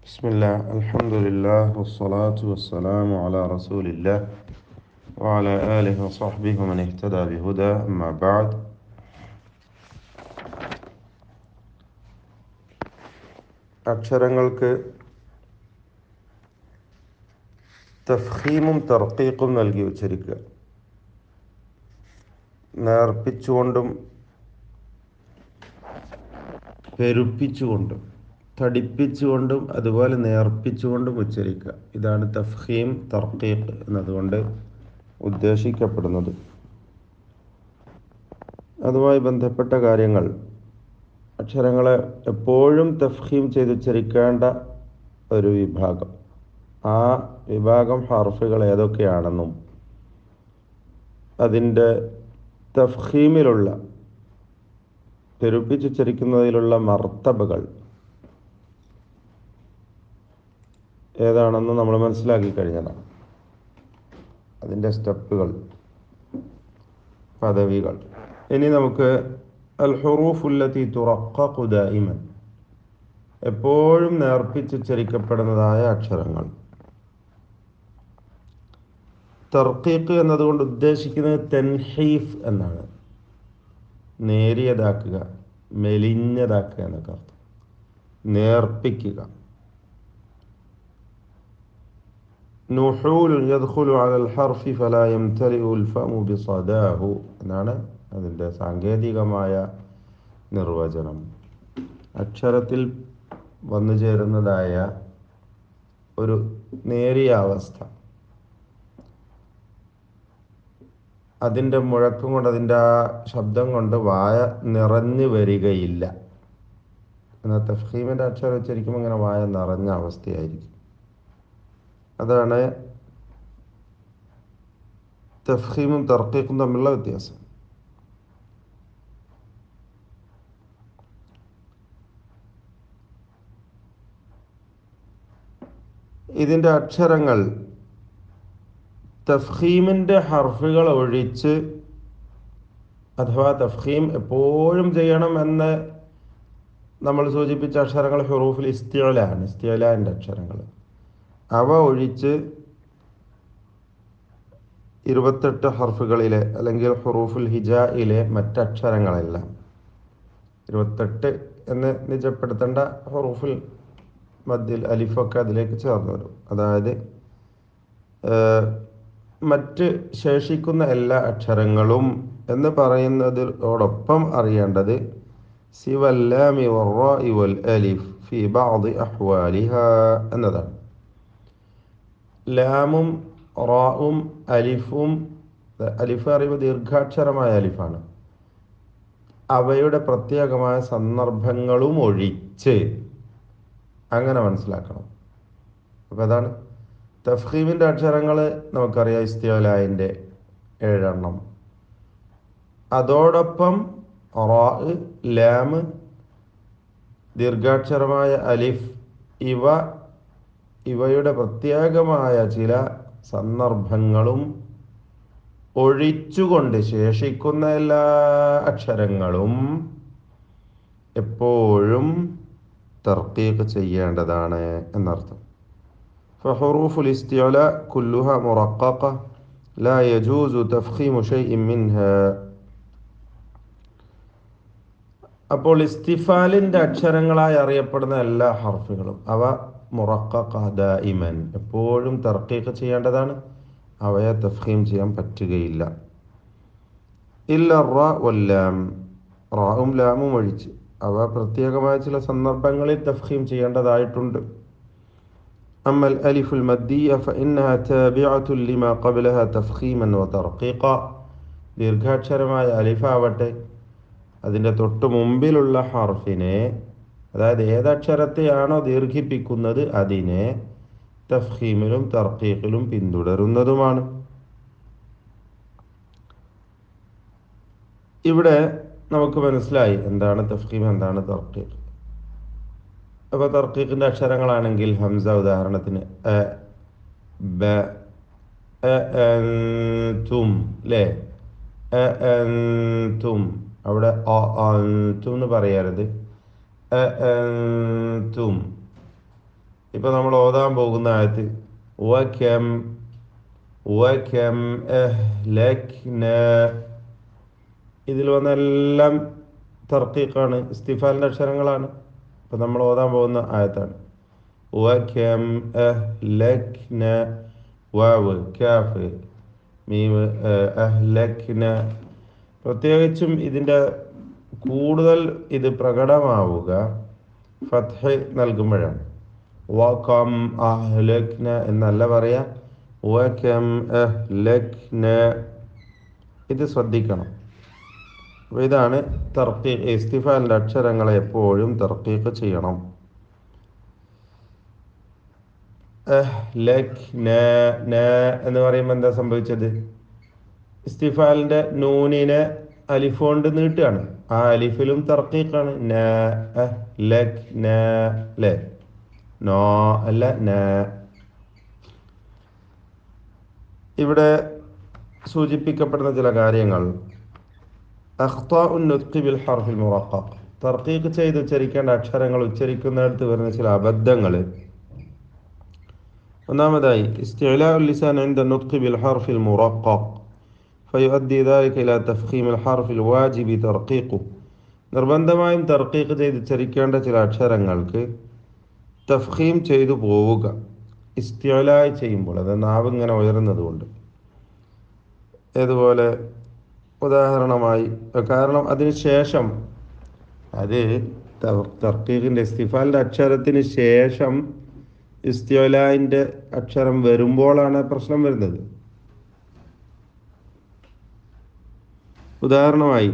بسم الله الحمد لله والصلاة والسلام على رسول الله وعلى آله وصحبه ومن اهتدى بهدى أما بعد അക്ഷരങ്ങൾക്ക് തഫ്ഖീമും തർക്കീഖും നൽകി ഉച്ചരിക്കുക. നേർപ്പിച്ചുകൊണ്ടും പെരുപ്പിച്ചുകൊണ്ടും തടിപ്പിച്ചുകൊണ്ടും അതുപോലെ നേർപ്പിച്ചുകൊണ്ടും ഉച്ചരിക്കുക. ഇതാണ് തഫ്ഖീം തർക്കീഖ് എന്നതുകൊണ്ട് ഉദ്ദേശിക്കപ്പെടുന്നത്. അതുമായി ബന്ധപ്പെട്ട കാര്യങ്ങൾ, അക്ഷരങ്ങളെ എപ്പോഴും തഫ്ഖീം ചെയ്തുച്ചരിക്കേണ്ട ഒരു വിഭാഗം, ആ വിഭാഗം ഹർഫുകൾ ഏതൊക്കെയാണെന്നും അതിൻ്റെ തഫ്ഖീമിലുള്ള പെരുപ്പിച്ചുച്ചരിക്കുന്നതിലുള്ള മർത്തബകൾ ഏതാണെന്ന് നമ്മൾ മനസ്സിലാക്കി കഴിഞ്ഞതാണ്. അതിൻ്റെ സ്റ്റെപ്പുകൾ, പദവികൾ. ഇനി നമുക്ക് അൽ ഹുറൂഫുല്ലതി തുറഖഖു ദായിമൻ, എപ്പോഴും നേർപ്പിച്ചുച്ചരിക്കപ്പെടുന്നതായ അക്ഷരങ്ങൾ. തർക്കീഖ് എന്നതുകൊണ്ട് ഉദ്ദേശിക്കുന്നത് തൻഹീഫ് എന്നാണ്, നേരിയതാക്കുക, മെലിഞ്ഞതാക്കുക എന്നൊക്കെ അർത്ഥം. നേർപ്പിക്കുക. നുഹൂൽ യദ്ഖുലു അലൽ ഹർഫി ഫലാ യംതലിഉൽ ഫമു ബിസദാഹു എന്നാണ് അതിൻ്റെ സാങ്കേതികമായ നിർവചനം. അക്ഷരത്തിൽ വന്നു ചേരുന്നതായ ഒരു നേരിയ അവസ്ഥ, അതിൻ്റെ മുഴക്കം കൊണ്ട്, അതിൻ്റെ ആ ശബ്ദം കൊണ്ട് വായ നിറഞ്ഞു വരികയില്ല. എന്നാൽ തഫ്ഖീമിൻ്റെ അക്ഷരം ഉച്ചരിക്കുമ്പോൾ ഇങ്ങനെ വായ നിറഞ്ഞ അവസ്ഥയായിരിക്കും. അതാണ് തഫ്ഖീമും തർക്കീഖും തമ്മിലുള്ള വ്യത്യാസം. ഇതിൻ്റെ അക്ഷരങ്ങൾ തഫ്ഖീമിൻ്റെ ഹർഫുകൾ ഒഴിച്ച്, അഥവാ തഫ്ഖീം എപ്പോഴും ചെയ്യണം എന്ന് നമ്മൾ സൂചിപ്പിച്ച അക്ഷരങ്ങൾ ഹുറൂഫുൽ ഇസ്തിഅലാണ്, ഇസ്തിഅലാൻ്റെ അക്ഷരങ്ങൾ. അവ ഒഴിച്ച് 28 ഹർഫുകളിലെ അല്ലെങ്കിൽ ഹുറൂഫുൽ ഹിജായിലെ മറ്റക്ഷരങ്ങളെല്ലാം, 28 എന്ന് നിജപ്പെടുത്തേണ്ട ഹുറൂഫുൽ മദ്ദിൽ അലിഫൊക്കെ അതിലേക്ക് ചേർന്ന് വരും. അതായത് മറ്റ് ശേഷിക്കുന്ന എല്ലാ അക്ഷരങ്ങളും എന്ന് പറയുന്നതിനോടൊപ്പം അറിയേണ്ടത് സിവല്ലാമി വറാഇ വൽ അലിഫ് ഫി ബഅദി അഹ്വാലിഹാ എന്നതാണ്. ലാമും റാവും അലിഫും, അലിഫ് അറിയുമ്പോൾ ദീർഘാക്ഷരമായ അലിഫാണ്, അവയുടെ പ്രത്യേകമായ സന്ദർഭങ്ങളും ഒഴിച്ച് അങ്ങനെ മനസ്സിലാക്കണം. അപ്പോൾ അതാണ് തഫ്ഖീമിൻ്റെ അക്ഷരങ്ങൾ. നമുക്കറിയാം ഇസ്തിഅലായിൻ്റെ 7 എണ്ണം, അതോടൊപ്പം റാ, ലാം, ദീർഘാക്ഷരമായ അലിഫ്, ഇവയുടെ പ്രത്യേകമായ ചില സന്ദർഭങ്ങളും ഒഴിച്ചുകൊണ്ട് ശേഷിക്കുന്ന എല്ലാ അക്ഷരങ്ങളും എപ്പോഴും തർക്കീഖ് ചെയ്യേണ്ടതാണ് എന്നർത്ഥം. فحروف الاستعلاء كلها مرققة لا يجوز تفخيم شيء منها. അപ്പോൾ ഇസ്തിഫാലിൻ്റെ അക്ഷരങ്ങളായി അറിയപ്പെടുന്ന എല്ലാ ഹർഫുകളും അവ മുറഖഖ ദായിമൻ, എപ്പോഴും തർക്കീഖ് ചെയ്യേണ്ടതാണ്. അവയെ തഫ്ഖീം ചെയ്യാൻ പറ്റുകയില്ല. ഇല്ല റാ വല്ലാം, റാവും ലാമും ഒഴിച്ച്. അവ പ്രത്യേകമായ ചില സന്ദർഭങ്ങളിൽ തഫ്ഖീം ചെയ്യേണ്ടതായിട്ടുണ്ട്. أما الألف المادية فإنها تابعة لما قبلها تفخيما وترقيقا. ദീർഘാക്ഷരമായ അലിഫാവട്ടെ അതിൻ്റെ തൊട്ട് മുമ്പിലുള്ള ഹർഫിനെ, അതായത് ഏതക്ഷരത്തെയാണോ ദീർഘിപ്പിക്കുന്നത് അതിനെ തഫ്ഖീമിലും തർക്കീഖിലും പിന്തുടരുന്നതുമാണ്. ഇവിടെ നമുക്ക് മനസ്സിലായി എന്താണ് തഫ്ഖീം, എന്താണ് തർക്കീഖ്. അപ്പോൾ തർക്കീഖിൻ്റെ അക്ഷരങ്ങളാണെങ്കിൽ ഹംസ, ഉദാഹരണത്തിന് അ, ബ, അ, തും, അല്ലേ? അ, തും, അവിടെ തും എന്ന് പറയരുത്, തും. ഇപ്പം നമ്മൾ ഓതാൻ പോകുന്ന ആയത്ത് വകം വകം അഹ്ലക്ന, ഇതിൽ വന്നെല്ലാം തർക്കീഖാണ്, ഇസ്തിഫാലിൻ്റെ അക്ഷരങ്ങളാണ്. ഇപ്പം നമ്മൾ ഓതാൻ പോകുന്ന ആയത്താണ്. വകം അഹ്ലക്ന, വാവ് കാഫ് മീം അഹ്ലക്ന. പ്രത്യേകിച്ചും ഇതിൻ്റെ കൂടുതൽ ഇത് പ്രകടമാവുക ഫത്ഹ് നൽകുമ്പോഴാണ്. വകം അഹ്ലക്ന എന്നല്ല പറയാ, വകം അഹ്ലക്ന. ഇത് ശ്രദ്ധിക്കണം. അപ്പോൾ ഇതാണ് തർക്കീഖ്. ഇസ്തിഫാലിൻ്റെ അക്ഷരങ്ങളെ എപ്പോഴും തർക്കീഖ് ചെയ്യണം. അഹ്ലക്ന എന്ന് പറയുമ്പോൾ എന്താ സംഭവിച്ചത്? ഇസ്തിഫാലിൻ്റെ നൂനിനെ അലിഫ് കൊണ്ട് നീട്ടുകയാണ്. ആ അലിഫിലും തർക്കീഖാണ്. ന അഹ്ലക്ന അല്ലേ, നോ അല്ല ന. ഇവിടെ സൂചിപ്പിക്കപ്പെടുന്ന ചില കാര്യങ്ങൾ, അഖ്താഉൻ നുത്ഖി ബിൽ ഹർഫിൽ മുറഖഖ്, തർക്കീഖ് ചെയ്ത് ഉച്ചരിക്കേണ്ട അക്ഷരങ്ങൾ ഉച്ചരിക്കുന്നിടത്ത് വരുന്ന ചില അബദ്ധങ്ങൾ. ഒന്നാമതായി ഇസ്തിഅലാഉൽ ലിസാൻ ഇൻദ നുത്ഖി ബിൽ ഹർഫിൽ മുറഖഖ് ഫയുഅദ്ദി ദാലിക ഇലാ തഫ്ഖീമിൽ ഹർഫിൽ വാജിബി തർക്കീഖുഹു. നിർബന്ധമായും തർക്കീഖ് ചെയ്ത് ഉച്ചരിക്കേണ്ട ചില അക്ഷരങ്ങൾക്ക് തഫ്ഖീം ചെയ്തു പോവുക ഇസ്തിഅലാ ചെയ്യുമ്പോൾ, അത് നാവ് ഇങ്ങനെ ഉയരുന്നത് കൊണ്ട്. ഏതുപോലെ ഉദാഹരണമായി, കാരണം അതിന് ശേഷം അത് തർക്കീഖിൻ്റെ ഇസ്തിഫാലിൻ്റെ അക്ഷരത്തിന് ശേഷം ഇസ്തിഅലാൻ്റെ അക്ഷരം വരുമ്പോഴാണ് പ്രശ്നം വരുന്നത്. ഉദാഹരണമായി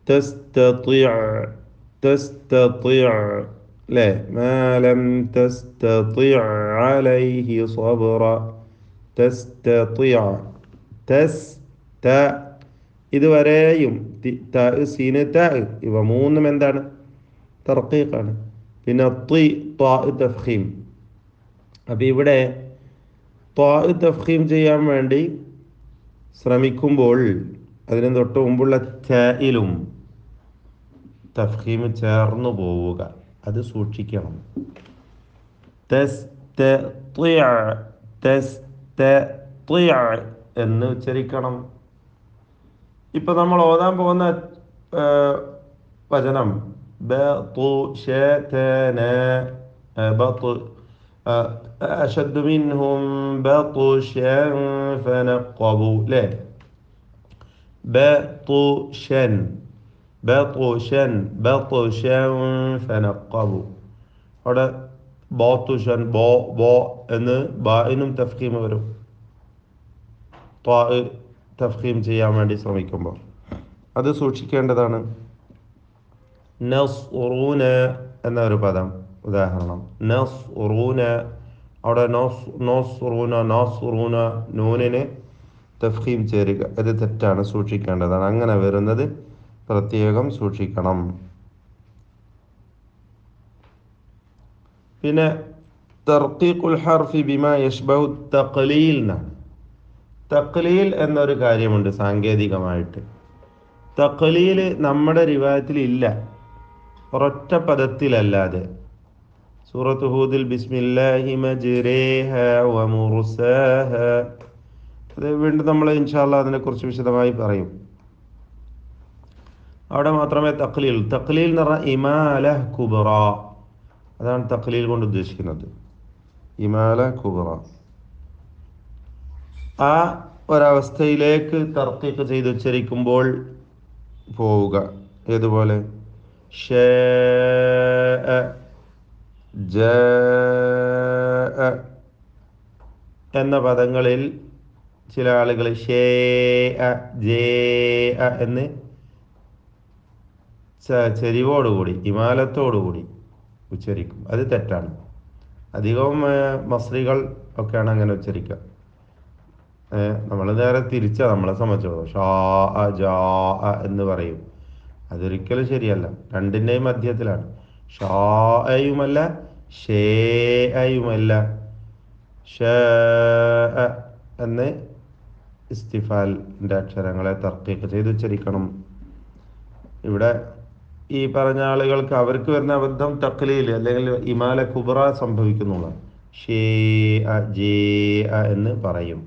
തസ്തതിഅ, തസ്തതിഅ അല്ലേ, മാ ലം തസ്തതിഅ അലൈഹി സബ്റ, തസ്തതിഅ, തസ് ത, ഇതുവരെയും ത സീന് ത, ഇവ മൂന്നും എന്താണ്? തർക്കീഖാണ്. പിന്നെ തി ത്വാ തഫ്ഖീം. അപ്പം ഇവിടെ ത്വാ തഫ്ഖീം ചെയ്യാൻ വേണ്ടി ശ്രമിക്കുമ്പോൾ അതിന് തൊട്ട് മുമ്പുള്ള തയിലും തഫ്ഖീം ചേർന്നു പോവുക, അത് സൂക്ഷിക്കണം. തസ്തതിഅ, തസ്തതിഅ എന്ന് ഉച്ചരിക്കണം. ഇപ്പം നമ്മൾ ഓതാൻ പോകുന്ന വചനം ബതുശതന, അശദ്ദു മിൻഹും ബതുശൻ ഫനഖബു അല്ലേ, ബതുശൻ ബതുശൻ ബതുശൻ ഫനഖബു. അവിടെ ബതുശൻ ബോ ബോ എന്ന് ബായിനും തഫ്ഖീം വരും, ത്വാ തഫ്ഖീം ചെയ്യാൻ വേണ്ടി ശ്രമിക്കുമ്പോൾ അത് സൂക്ഷിക്കേണ്ടതാണ്. നസ്റൂന എന്നൊരു പദം ഉദാഹരണം, നസ്റൂന, അവിടെ നസ്റൂന നസ്റൂന നൂനിന് തഫ്ഖീം ചേരുക, അത് തെറ്റാണ്, സൂക്ഷിക്കേണ്ടതാണ്. അങ്ങനെ വരുന്നത് പ്രത്യേകം സൂക്ഷിക്കണം. പിന്നെ തർക്കീഖുൽ ഹർഫി ബിമാ യശ്ബഹു തഖ്ലീൽ എന്നാണ്. തഖ്ലീൽ എന്നൊരു കാര്യമുണ്ട് സാങ്കേതികമായിട്ട്. തഖ്ലീൽ നമ്മുടെ റിവായത്തിൽ ഇല്ല, ഒരൊറ്റ പദത്തിലല്ലാതെ. സൂറത്ത് ഹൂദിൽ ബിസ്മില്ലാഹി മജ്രേഹ വമുർസാഹ, അത് വീണ്ടും നമ്മൾ ഇൻഷാ അല്ലാഹ് അതിനെക്കുറിച്ച് വിശദമായി പറയും. അവിടെ മാത്രമേ തഖ്ലീൽ എന്ന് പറഞ്ഞാൽ ഇമാല കുബ്റ, അതാണ് തഖ്ലീൽ കൊണ്ട് ഉദ്ദേശിക്കുന്നത്, ഇമാല കുബ്റ. ആ ഒരവസ്ഥയിലേക്ക് തർക്കീഖ് ചെയ്ത് ഉച്ചരിക്കുമ്പോൾ പോവുക. ഏതുപോലെ ശാഅ, ജാഅ എന്ന പദങ്ങളിൽ ചില ആളുകൾ ഷേഅ ജേഅ എന്ന് ചെരിവോടുകൂടി ഇമാലത്തോടുകൂടി ഉച്ചരിക്കും, അത് തെറ്റാണ്. അധികവും മസ്രികൾ ഒക്കെയാണ് അങ്ങനെ ഉച്ചരിക്കുക. നമ്മൾ നേരെ തിരിച്ചാ നമ്മളെ സംബന്ധിച്ചോളൂ, ഷാ ജാ എന്ന് പറയും, അതൊരിക്കലും ശരിയല്ല. രണ്ടിൻ്റെയും മധ്യത്തിലാണ്, ഷായുമല്ല ഷേയുമല്ല, ഷ എന്ന് ഇസ്തിഫാലിൻ്റെ അക്ഷരങ്ങളെ തർക്കീഖ് ചെയ്ത് ഉച്ചരിക്കണം. ഇവിടെ ഈ പറഞ്ഞ ആളുകൾക്ക് അവർക്ക് വരുന്ന അബദ്ധം തക്ലീൽ അല്ലെങ്കിൽ ഇമാല കുബ്ര സംഭവിക്കുന്നുള്ളതാണ്. ഷേ അ ജേ അ എന്ന് പറയും.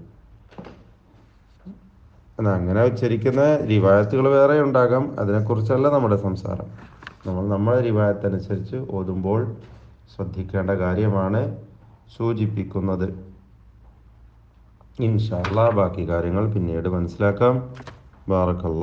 അങ്ങനെ ഉച്ചരിക്കുന്ന റിവായത്തുകൾ വേറെ ഉണ്ടാകാം. അതിനെക്കുറിച്ചല്ല നമ്മുടെ സംസാരം. നമ്മുടെ റിവായത്തനുസരിച്ച് ഓതുമ്പോൾ ശ്രദ്ധിക്കേണ്ട കാര്യമാണ് സൂചിപ്പിക്കുന്നത്. ഇൻഷാ അല്ലാഹ് ബാക്കി കാര്യങ്ങൾ പിന്നീട് മനസ്സിലാക്കാം. ബാറക്കല്ലാഹ്.